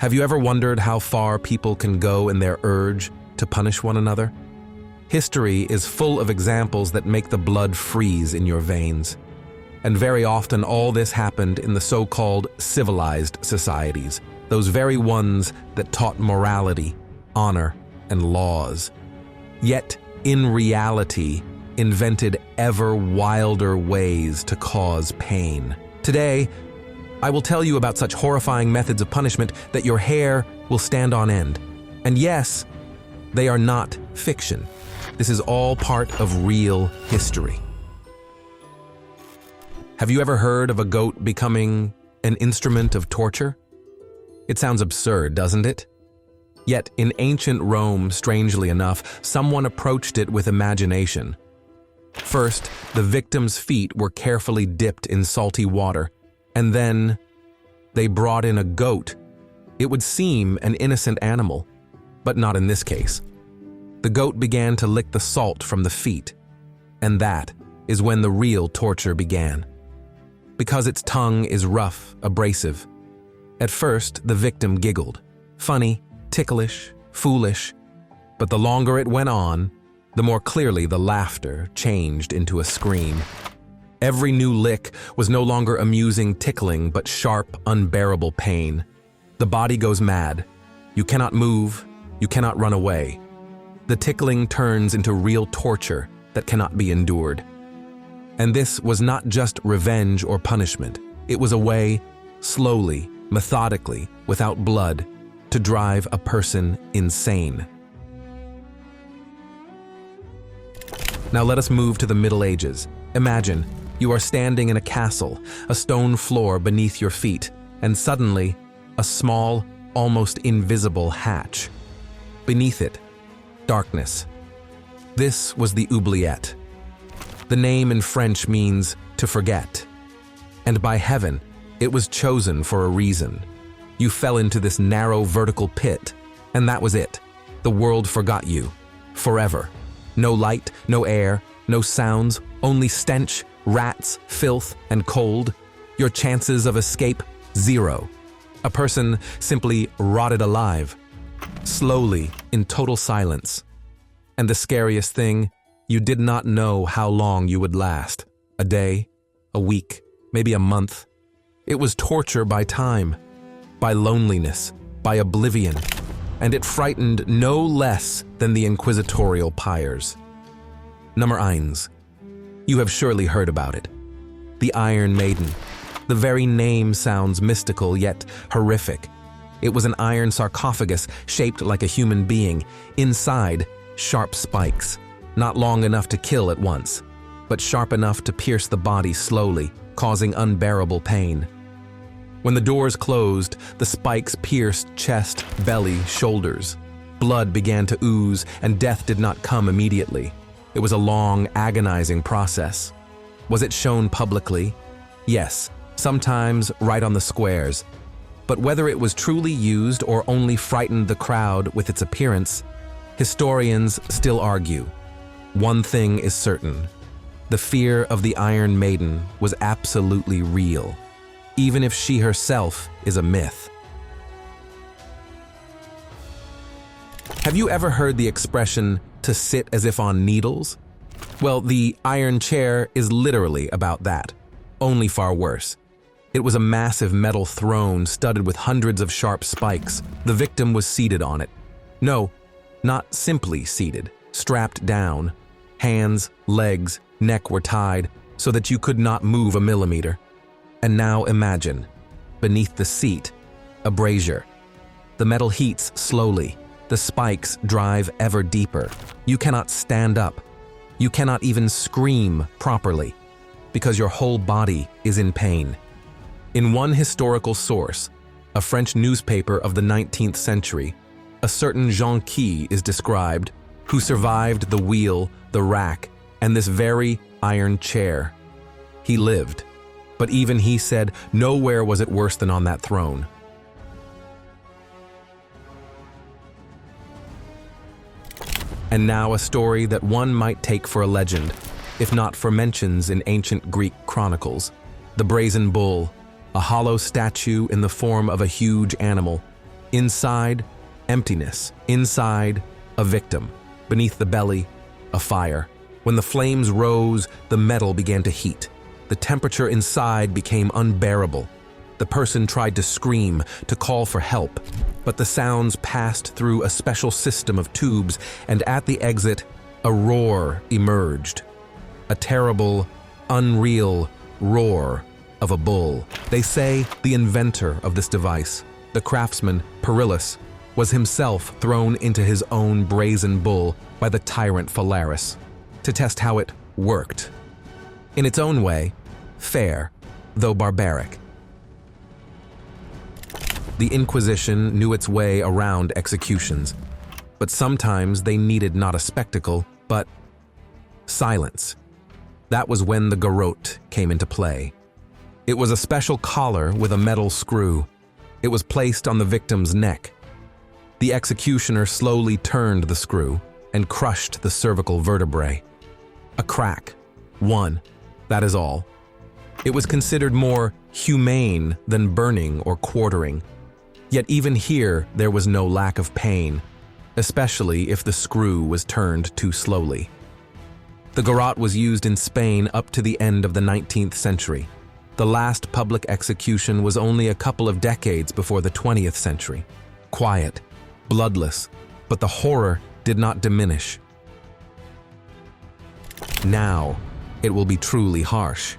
Have you ever wondered how far people can go in their urge to punish one another? History is full of examples that make the blood freeze in your veins. And very often all this happened in the so-called civilized societies, those very ones that taught morality, honor, and laws. Yet, in reality, invented ever wilder ways to cause pain. Today, I will tell you about such horrifying methods of punishment that your hair will stand on end. And yes, they are not fiction. This is all part of real history. Have you ever heard of a goat becoming an instrument of torture? It sounds absurd, doesn't it? Yet in ancient Rome, strangely enough, someone approached it with imagination. First, the victim's feet were carefully dipped in salty water, and then they brought in a goat. It would seem an innocent animal, but not in this case. The goat began to lick the salt from the feet, and that is when the real torture began. Because its tongue is rough, abrasive. At first, the victim giggled. Funny, ticklish, foolish. But the longer it went on, the more clearly the laughter changed into a scream. Every new lick was no longer amusing tickling, but sharp, unbearable pain. The body goes mad. You cannot move. You cannot run away. The tickling turns into real torture that cannot be endured. And this was not just revenge or punishment. It was a way, slowly, methodically, without blood, to drive a person insane. Now let us move to the Middle Ages. Imagine, you are standing in a castle, a stone floor beneath your feet, and suddenly, a small, almost invisible hatch. Beneath it, darkness. This was the oubliette. The name in French means to forget. And by heaven, it was chosen for a reason. You fell into this narrow vertical pit, and that was it. The world forgot you. Forever. No light, no air, no sounds, only stench, rats, filth, and cold. Your chances of escape, zero. A person simply rotted alive. Slowly, in total silence. And the scariest thing, you did not know how long you would last. A day, a week, maybe a month. It was torture by time, by loneliness, by oblivion, and it frightened no less than the inquisitorial pyres. Nummer 1. You have surely heard about it. The Iron Maiden. The very name sounds mystical yet horrific. It was an iron sarcophagus shaped like a human being. Inside, sharp spikes. Not long enough to kill at once, but sharp enough to pierce the body slowly, causing unbearable pain. When the doors closed, the spikes pierced chest, belly, shoulders. Blood began to ooze, and death did not come immediately. It was a long, agonizing process. Was it shown publicly? Yes, sometimes right on the squares. But whether it was truly used or only frightened the crowd with its appearance, historians still argue. One thing is certain. The fear of the Iron Maiden was absolutely real, even if she herself is a myth. Have you ever heard the expression, to sit as if on needles? Well, the iron chair is literally about that, only far worse. It was a massive metal throne studded with hundreds of sharp spikes. The victim was seated on it. No, not simply seated, strapped down. Hands, legs, neck were tied so that you could not move a millimeter. And now imagine, beneath the seat, a brazier. The metal heats slowly. The spikes drive ever deeper. You cannot stand up. You cannot even scream properly because your whole body is in pain. In one historical source, a French newspaper of the 19th century, a certain Jean Key is described, who survived the wheel, the rack, and this very iron chair. He lived, but even he said nowhere was it worse than on that throne. And now a story that one might take for a legend, if not for mentions in ancient Greek chronicles. The brazen bull, a hollow statue in the form of a huge animal. Inside, emptiness. Inside, a victim. Beneath the belly, a fire. When the flames rose, the metal began to heat. The temperature inside became unbearable. The person tried to scream, to call for help, but the sounds passed through a special system of tubes, and at the exit, a roar emerged. A terrible, unreal roar of a bull. They say the inventor of this device, the craftsman Perillus, was himself thrown into his own brazen bull by the tyrant Phalaris to test how it worked. In its own way, fair, though barbaric. The Inquisition knew its way around executions, but sometimes they needed not a spectacle, but silence. That was when the garrote came into play. It was a special collar with a metal screw. It was placed on the victim's neck. The executioner slowly turned the screw and crushed the cervical vertebrae. A crack. One. That is all. It was considered more humane than burning or quartering. Yet even here, there was no lack of pain, especially if the screw was turned too slowly. The garrote was used in Spain up to the end of the 19th century. The last public execution was only a couple of decades before the 20th century. Quiet, bloodless, but the horror did not diminish. Now, it will be truly harsh.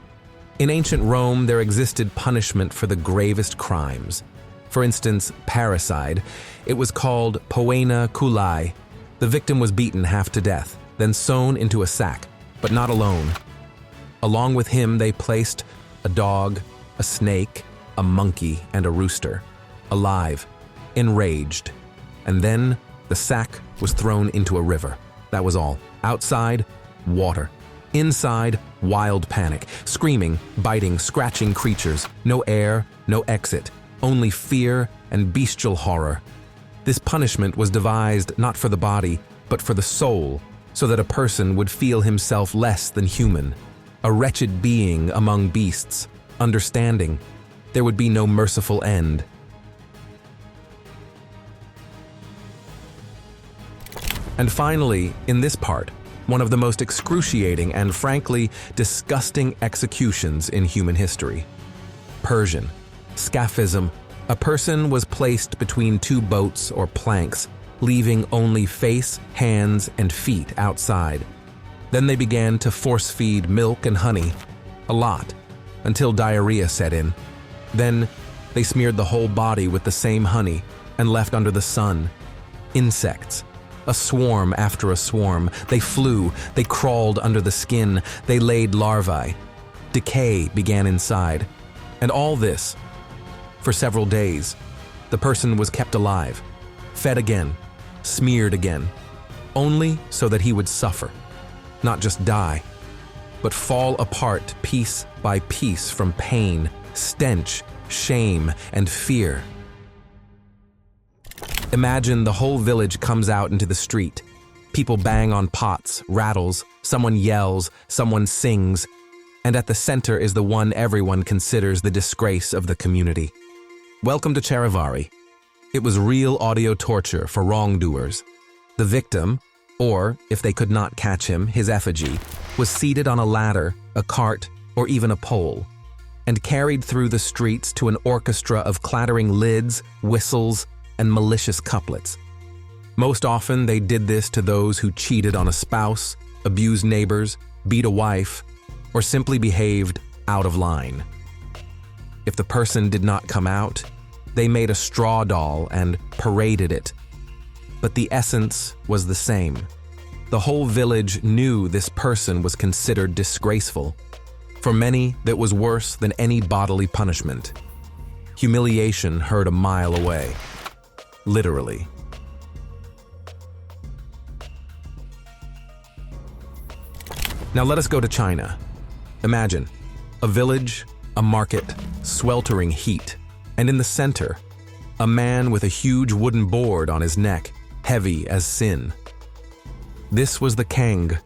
In ancient Rome, there existed punishment for the gravest crimes. For instance, parricide. It was called poena culai. The victim was beaten half to death, then sewn into a sack, but not alone. Along with him, they placed a dog, a snake, a monkey, and a rooster, alive, enraged. And then the sack was thrown into a river. That was all. Outside, water. Inside, wild panic, screaming, biting, scratching creatures. No air, no exit. Only fear and bestial horror. This punishment was devised not for the body, but for the soul, so that a person would feel himself less than human, a wretched being among beasts, understanding. There would be no merciful end. And finally, in this part, one of the most excruciating and frankly disgusting executions in human history. Persian. Scaphism. A person was placed between two boats or planks, leaving only face, hands, and feet outside. Then they began to force-feed milk and honey, a lot, until diarrhea set in. Then they smeared the whole body with the same honey and left under the sun. Insects. A swarm after a swarm. They flew, they crawled under the skin, they laid larvae. Decay began inside. And all this, for several days. The person was kept alive, fed again, smeared again, only so that he would suffer, not just die, but fall apart piece by piece from pain, stench, shame, and fear. Imagine the whole village comes out into the street. People bang on pots, rattles, someone yells, someone sings, and at the center is the one everyone considers the disgrace of the community. Welcome to Charivari. It was real audio torture for wrongdoers. The victim, or if they could not catch him, his effigy, was seated on a ladder, a cart, or even a pole, and carried through the streets to an orchestra of clattering lids, whistles, and malicious couplets. Most often, they did this to those who cheated on a spouse, abused neighbors, beat a wife, or simply behaved out of line. If the person did not come out, they made a straw doll and paraded it. But the essence was the same. The whole village knew this person was considered disgraceful. For many, that was worse than any bodily punishment. Humiliation heard a mile away. Literally. Now let us go to China. Imagine a village, a market, sweltering heat, and in the center, a man with a huge wooden board on his neck, heavy as sin. This was the Kang,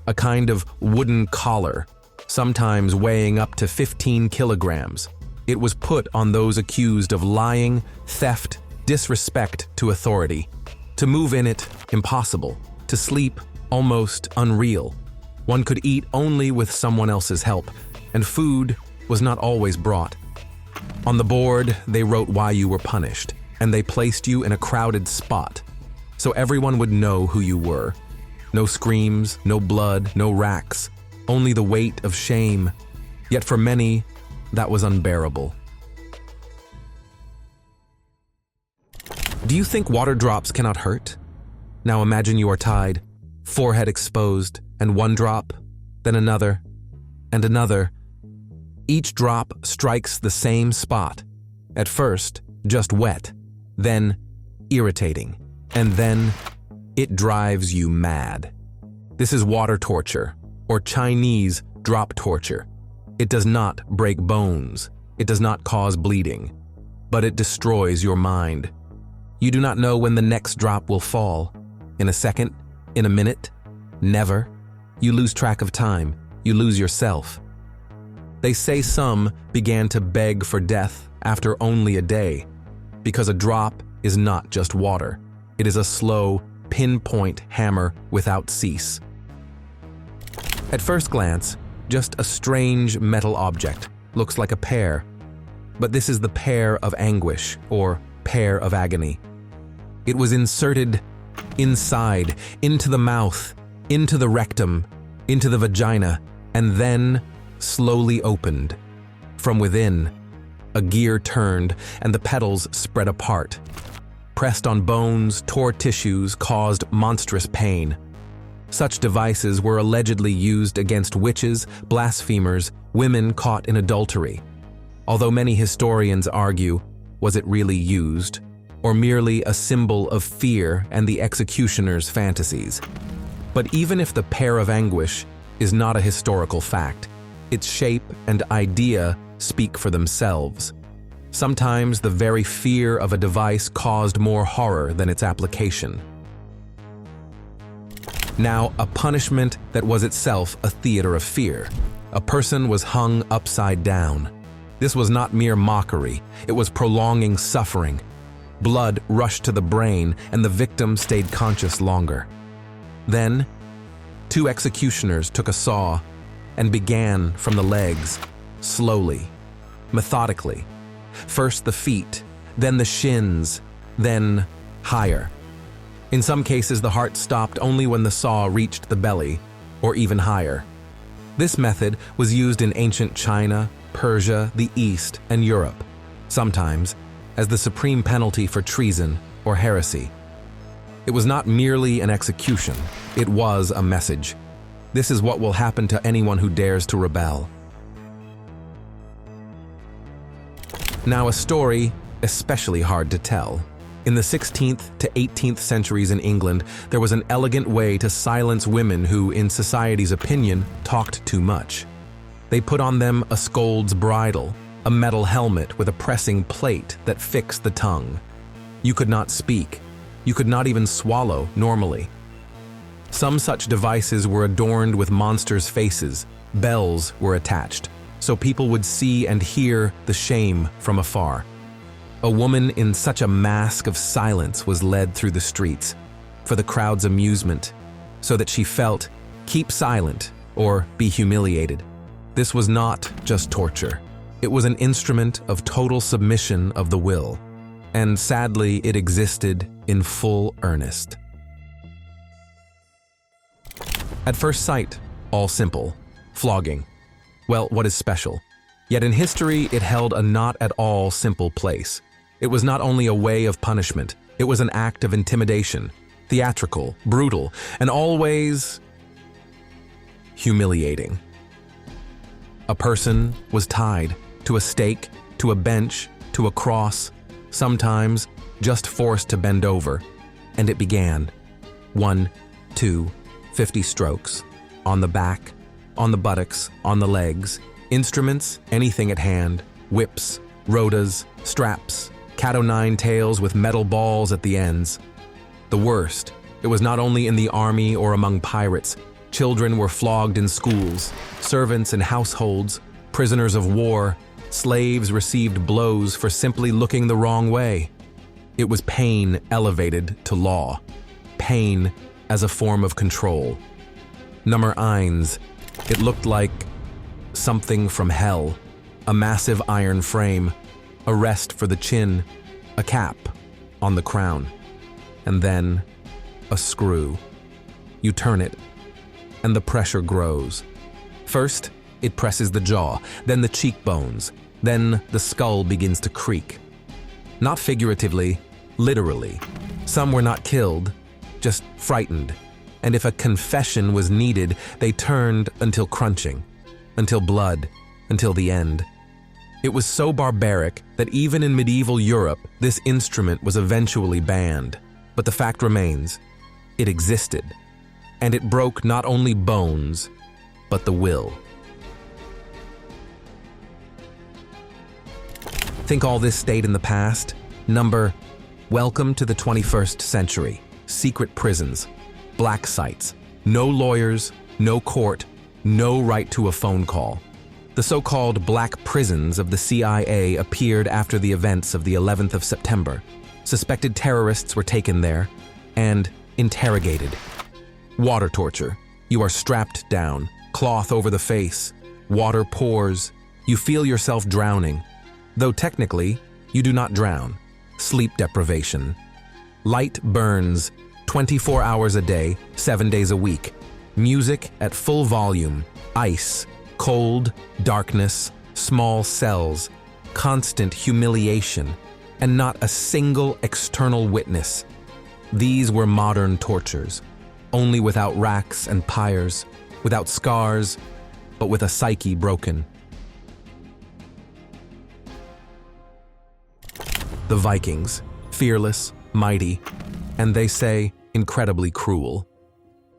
a kind of wooden collar, sometimes weighing up to 15 kilograms. It was put on those accused of lying, theft, disrespect to authority. To move in it, impossible. To sleep, almost unreal. One could eat only with someone else's help, and food was not always brought. On the board, they wrote why you were punished, and they placed you in a crowded spot, so everyone would know who you were. No screams, no blood, no racks, only the weight of shame. Yet for many, that was unbearable. Do you think water drops cannot hurt? Now imagine you are tied, forehead exposed, and one drop, then another, and another. Each drop strikes the same spot. At first, just wet, then irritating, and then it drives you mad. This is water torture, or Chinese drop torture. It does not break bones, it does not cause bleeding, but it destroys your mind. You do not know when the next drop will fall. In a second, in a minute, never. You lose track of time, you lose yourself. They say some began to beg for death after only a day, because a drop is not just water. It is a slow, pinpoint hammer without cease. At first glance, just a strange metal object, looks like a pear. But this is the pear of anguish, or pear of agony. It was inserted inside, into the mouth, into the rectum, into the vagina, and then slowly opened. From within, a gear turned and the petals spread apart. Pressed on bones, tore tissues, caused monstrous pain. Such devices were allegedly used against witches, blasphemers, women caught in adultery. Although many historians argue, was it really used, or merely a symbol of fear and the executioner's fantasies? But even if the pear of anguish is not a historical fact, its shape and idea speak for themselves. Sometimes the very fear of a device caused more horror than its application. Now, a punishment that was itself a theater of fear. A person was hung upside down. This was not mere mockery, it was prolonging suffering. Blood rushed to the brain and the victim stayed conscious longer. Then, 2 executioners took a saw and began from the legs, slowly, methodically. First the feet, then the shins, then higher. In some cases, the heart stopped only when the saw reached the belly, or even higher. This method was used in ancient China, Persia, the East, and Europe, sometimes as the supreme penalty for treason or heresy. It was not merely an execution, it was a message. This is what will happen to anyone who dares to rebel. Now, a story especially hard to tell. In the 16th to 18th centuries in England, there was an elegant way to silence women who, in society's opinion, talked too much. They put on them a scold's bridle, a metal helmet with a pressing plate that fixed the tongue. You could not speak. You could not even swallow normally. Some such devices were adorned with monsters' faces. Bells were attached, so people would see and hear the shame from afar. A woman in such a mask of silence was led through the streets, for the crowd's amusement, so that she felt, keep silent or be humiliated. This was not just torture. It was an instrument of total submission of the will, and sadly it existed in full earnest. At first sight, all simple. Flogging. Well, what is special? Yet in history, it held a not at all simple place. It was not only a way of punishment, it was an act of intimidation, theatrical, brutal, and always humiliating. A person was tied to a stake, to a bench, to a cross, sometimes just forced to bend over, and it began. 1, 2, 50 strokes, on the back, on the buttocks, on the legs, instruments, anything at hand, whips, rotas, straps, cat-o'-nine tails with metal balls at the ends. The worst, it was not only in the army or among pirates. Children were flogged in schools, servants in households, prisoners of war, slaves received blows for simply looking the wrong way. It was pain elevated to law. Pain as a form of control. Nummer eins, it looked like something from hell. A massive iron frame, a rest for the chin, a cap on the crown, and then a screw. You turn it, and the pressure grows. First, it presses the jaw, then the cheekbones, then the skull begins to creak. Not figuratively, literally. Some were not killed, just frightened, and if a confession was needed, they turned until crunching, until blood, until the end. It was so barbaric that even in medieval Europe, this instrument was eventually banned. But the fact remains, it existed, and it broke not only bones, but the will. Think all this stayed in the past? Number, welcome to the 21st century. Secret prisons, black sites, no lawyers, no court, no right to a phone call. The so-called black prisons of the CIA appeared after the events of the 11th of September. Suspected terrorists were taken there and interrogated. Water torture. You are strapped down, cloth over the face, water pours, you feel yourself drowning. Though technically, you do not drown. Sleep deprivation. Light burns 24 hours a day, 7 days a week. Music at full volume, ice, cold, darkness, small cells, constant humiliation, and not a single external witness. These were modern tortures, only without racks and pyres, without scars, but with a psyche broken. The Vikings, fearless, mighty, and they say incredibly cruel.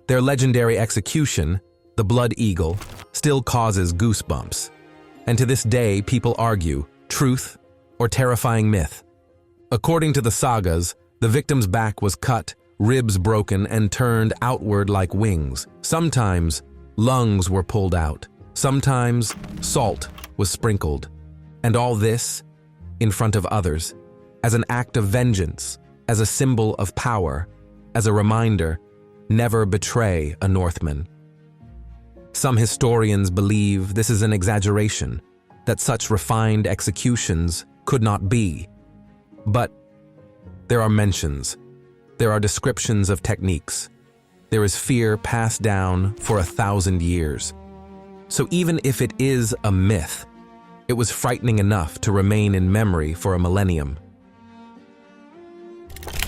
Their legendary execution, the Blood Eagle, still causes goosebumps. And to this day, people argue, truth or terrifying myth. According to the sagas, the victim's back was cut, ribs broken, and turned outward like wings. Sometimes, lungs were pulled out. Sometimes, salt was sprinkled. And all this in front of others, as an act of vengeance, as a symbol of power, as a reminder, never betray a Northman. Some historians believe this is an exaggeration, that such refined executions could not be. But there are mentions, there are descriptions of techniques. There is fear passed down for 1,000 years. So even if it is a myth, it was frightening enough to remain in memory for a millennium.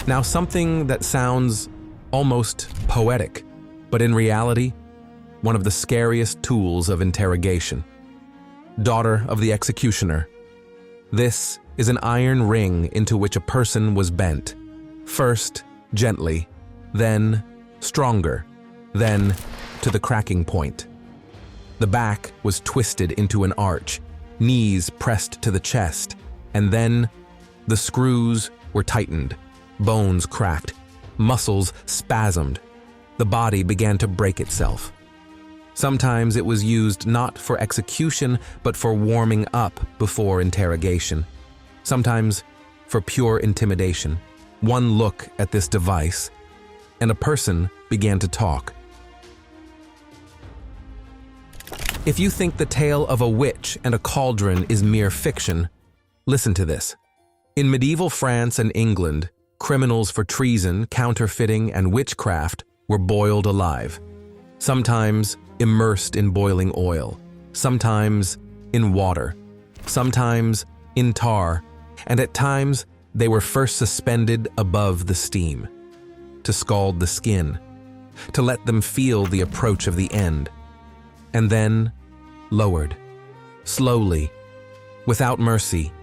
Now, something that sounds almost poetic, but in reality, one of the scariest tools of interrogation. Daughter of the executioner. This is an iron ring into which a person was bent. First, gently, then stronger, then to the cracking point. The back was twisted into an arch, knees pressed to the chest, and then the screws were tightened, bones cracked, muscles spasmed. The body began to break itself. Sometimes it was used not for execution, but for warming up before interrogation. Sometimes for pure intimidation. One look at this device, and a person began to talk. If you think the tale of a witch and a cauldron is mere fiction, listen to this. In medieval France and England, criminals for treason, counterfeiting, and witchcraft were boiled alive. Sometimes immersed in boiling oil, sometimes in water, sometimes in tar, and at times they were first suspended above the steam, to scald the skin, to let them feel the approach of the end, and then lowered, slowly, without mercy.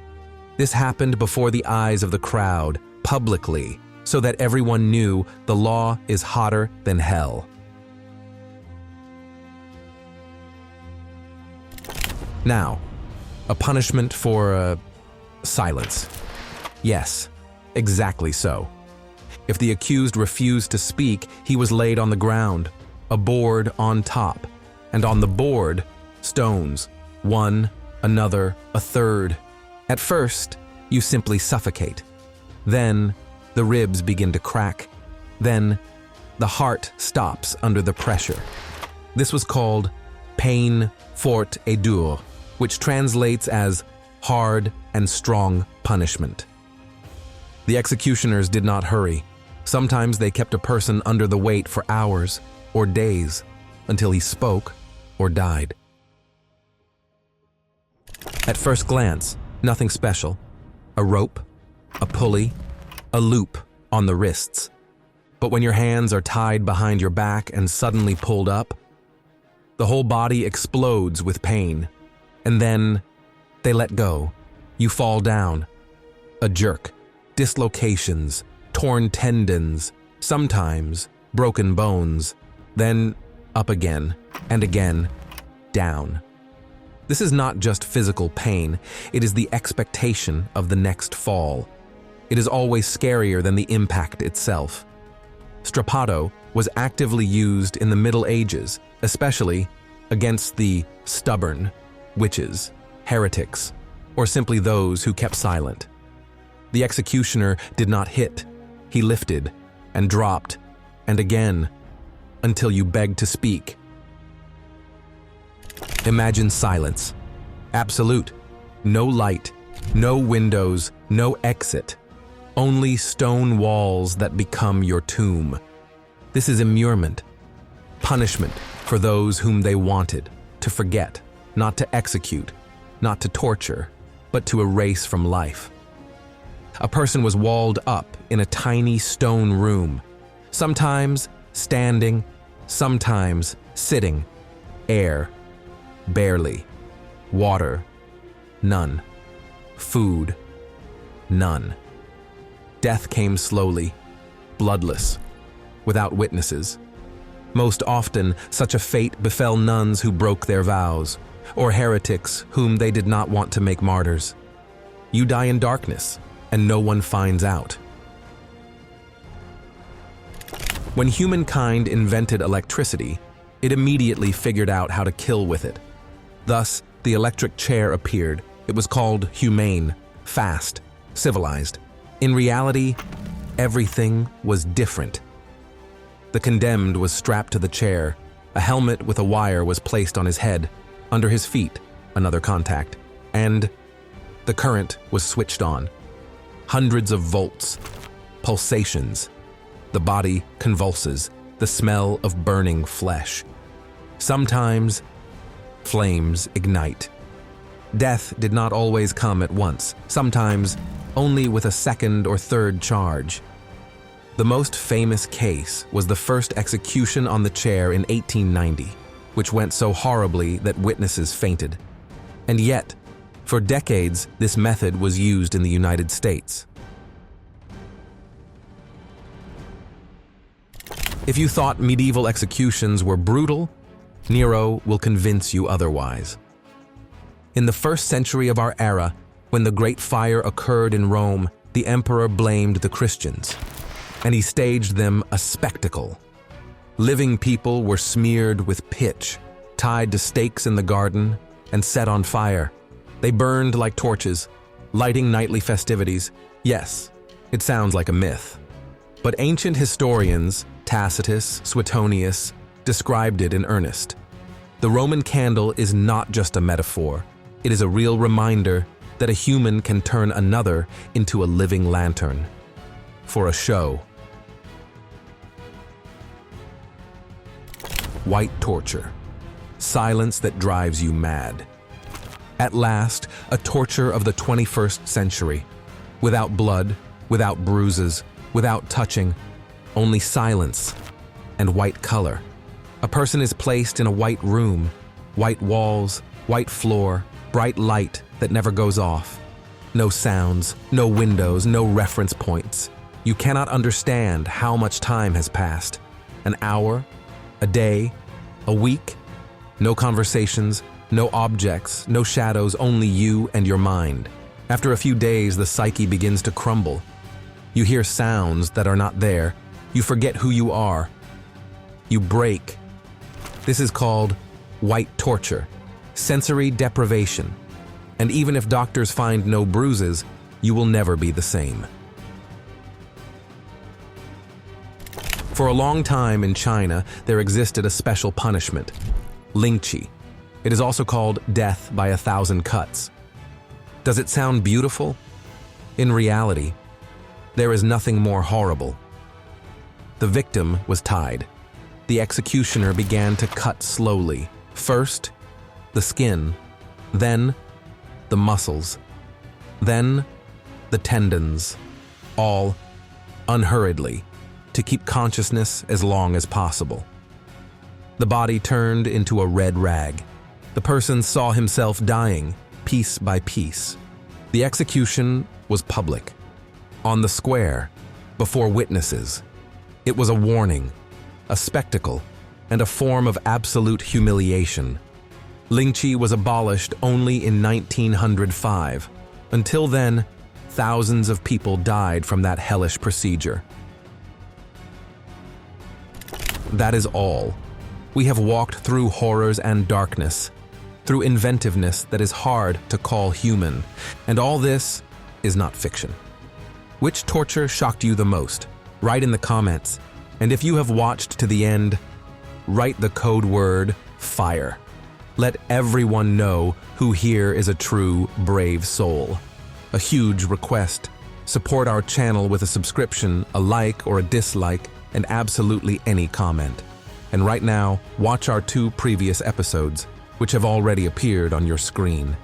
This happened before the eyes of the crowd, publicly, so that everyone knew the law is hotter than hell. Now, a punishment for silence. Yes, exactly so. If the accused refused to speak, he was laid on the ground, a board on top, and on the board, stones, one, another, a third. At first, you simply suffocate. Then, the ribs begin to crack. Then, the heart stops under the pressure. This was called peine, forte et dure, which translates as hard and strong punishment. The executioners did not hurry. Sometimes they kept a person under the weight for hours or days until he spoke or died. At first glance, nothing special. A rope, a pulley, a loop on the wrists. But when your hands are tied behind your back and suddenly pulled up, the whole body explodes with pain. And then they let go. You fall down. A jerk, dislocations, torn tendons, sometimes broken bones, then up again and again, down. This is not just physical pain, it is the expectation of the next fall. It is always scarier than the impact itself. Strappado was actively used in the Middle Ages, especially against the stubborn, witches, heretics, or simply those who kept silent. The executioner did not hit. He lifted and dropped, and again, until you begged to speak. Imagine silence. Absolute. No light, no windows, no exit. Only stone walls that become your tomb. This is immurement. Punishment for those whom they wanted to forget, not to execute, not to torture, but to erase from life. A person was walled up in a tiny stone room, sometimes standing, sometimes sitting. Air, barely. Water, none. Food, none. Death came slowly, bloodless, without witnesses. Most often, such a fate befell nuns who broke their vows, or heretics whom they did not want to make martyrs. You die in darkness, and no one finds out. When humankind invented electricity, it immediately figured out how to kill with it. Thus, the electric chair appeared. It was called humane, fast, civilized. In reality, everything was different. The condemned was strapped to the chair. A helmet with a wire was placed on his head. Under his feet, another contact. And the current was switched on. Hundreds of volts, pulsations. The body convulses, the smell of burning flesh. Sometimes, flames ignite. Death did not always come at once, sometimes only with a second or third charge. The most famous case was the first execution on the chair in 1890, which went so horribly that witnesses fainted. And yet, for decades, this method was used in the United States. If you thought medieval executions were brutal, Nero will convince you otherwise. In the 1st century of our era, when the Great Fire occurred in Rome, the emperor blamed the Christians, and he staged them a spectacle. Living people were smeared with pitch, tied to stakes in the garden, and set on fire. They burned like torches, lighting nightly festivities. Yes, it sounds like a myth. But ancient historians, Tacitus, Suetonius, described it in earnest. The Roman candle is not just a metaphor. It is a real reminder that a human can turn another into a living lantern. For a show. White torture. Silence that drives you mad. At last, a torture of the 21st century. Without blood, without bruises, without touching, only silence and white color. A person is placed in a white room, white walls, white floor, bright light that never goes off. No sounds, no windows, no reference points. You cannot understand how much time has passed. An hour, a day, a week. No conversations, no objects, no shadows, only you and your mind. After a few days, the psyche begins to crumble. You hear sounds that are not there. You forget who you are. You break. This is called white torture, sensory deprivation. And even if doctors find no bruises, you will never be the same. For a long time in China, there existed a special punishment, Lingchi. It is also called death by 1,000 cuts. Does it sound beautiful? In reality, there is nothing more horrible. The victim was tied. The executioner began to cut slowly. First, the skin, then the muscles, then the tendons, all unhurriedly, to keep consciousness as long as possible. The body turned into a red rag. The person saw himself dying, piece by piece. The execution was public, on the square, before witnesses. It was a warning, a spectacle, and a form of absolute humiliation. Lingchi was abolished only in 1905. Until then, thousands of people died from that hellish procedure. That is all. We have walked through horrors and darkness, through inventiveness that is hard to call human, and all this is not fiction. Which torture shocked you the most? Write in the comments, and if you have watched to the end, write the code word FIRE. Let everyone know who here is a true, brave soul. A huge request: support our channel with a subscription, a like or a dislike, and absolutely any comment. And right now, watch our 2 previous episodes, which have already appeared on your screen.